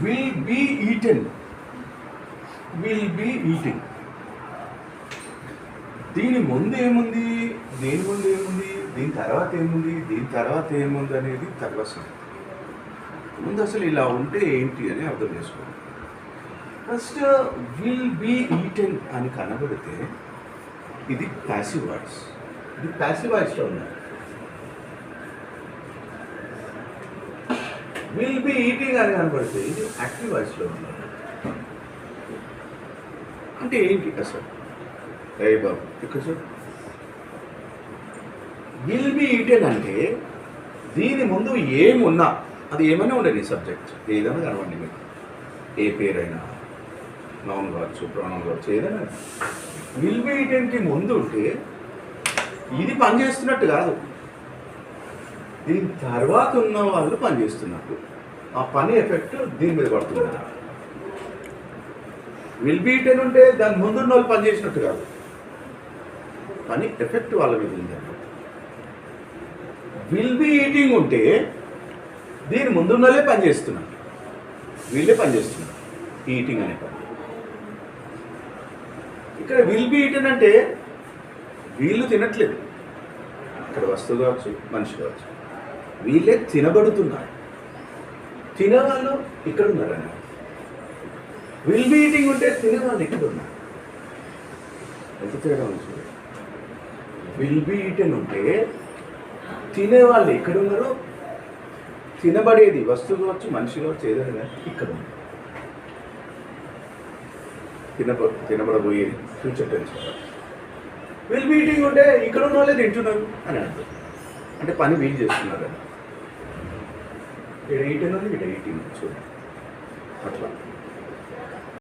will be eaten. Will be eating. దీని ముందు ఏముంది, దేని ముందు ఏముంది, దీని తర్వాత ఏముంది, దీని తర్వాత ఏముంది అనేది తర్వాత ముందు అసలు ఇలా ఉంటే ఏంటి అని అర్థం చేసుకోండి. ఫస్ట్ విల్ బీ ఈటెన్ అని కనబడితే ఇది ప్యాసివ్ వాయిస్. ఇది ప్యాసివ్ వాయిస్లో ఉన్నది. విల్ బీ ఈటింగ్ అని కనబడితే ఇది యాక్టివ్ వాయిస్లో ఉన్నది. అంటే ఏంటి అసలు? ఏ బాబు ఇక్కడ సార్, విల్ బీ ఈటెన్ అంటే దీని ముందు ఏమున్నా అది ఏమైనా ఉండదు, ఈ సబ్జెక్ట్ ఏదైనా కనవండి మీకు, ఏ పేరైనా, నౌన్ కావచ్చు, ప్రొనౌన్ కావచ్చు, ఏదైనా. విల్ బీ ఈటెన్కి ముందు ఉంటే ఇది పనిచేస్తున్నట్టు కాదు, దీని తర్వాత ఉన్న వాళ్ళు పనిచేస్తున్నట్టు, ఆ పని ఎఫెక్ట్ దీని మీద పడుతుంది. విల్ బీ ఈటెన్ ఉంటే దాని ముందున్న వాళ్ళు పనిచేసినట్టు కాదు, పని ఎఫెక్ట్ వాళ్ళ మీద ఉంది అన్నమాట. విల్ బీ ఈటింగ్ ఉంటే దీని ముందున్నలే పనిచేస్తున్నారు, వీళ్ళే పనిచేస్తున్నారు ఈటింగ్ అనే పని. ఇక్కడ విల్ బీ ఈటెన్ అంటే వీళ్ళు తినట్లేదు, ఇక్కడ వస్తువు కావచ్చు, మనిషి కావచ్చు, వీళ్ళే తినబడుతున్నారు, తినేవాళ్ళు ఇక్కడ ఉన్నారని. విల్ బీ ఈటింగ్ ఉంటే తినేవాళ్ళు ఇక్కడ ఉన్నారు. ఎంత తేడా ఉంది. విల్ బీ ఈటెన్ ఉంటే తినేవాళ్ళు ఎక్కడ ఉన్నారో, తినబడేది వస్తువు కావచ్చు, మనిషి కావచ్చు, ఏదైనా ఇక్కడ ఉంది. తినబడబోయేది future tense. Will be eating ఉంటే ఇక్కడ ఉన్న వాళ్ళే తింటున్నారు అని అంటారు, అంటే పని వీలు చేస్తున్నారు అని. ఇక్కడ ఈటెన్ ఉంది, ఇక్కడ ఈటింగ్ చూడండి అట్లా.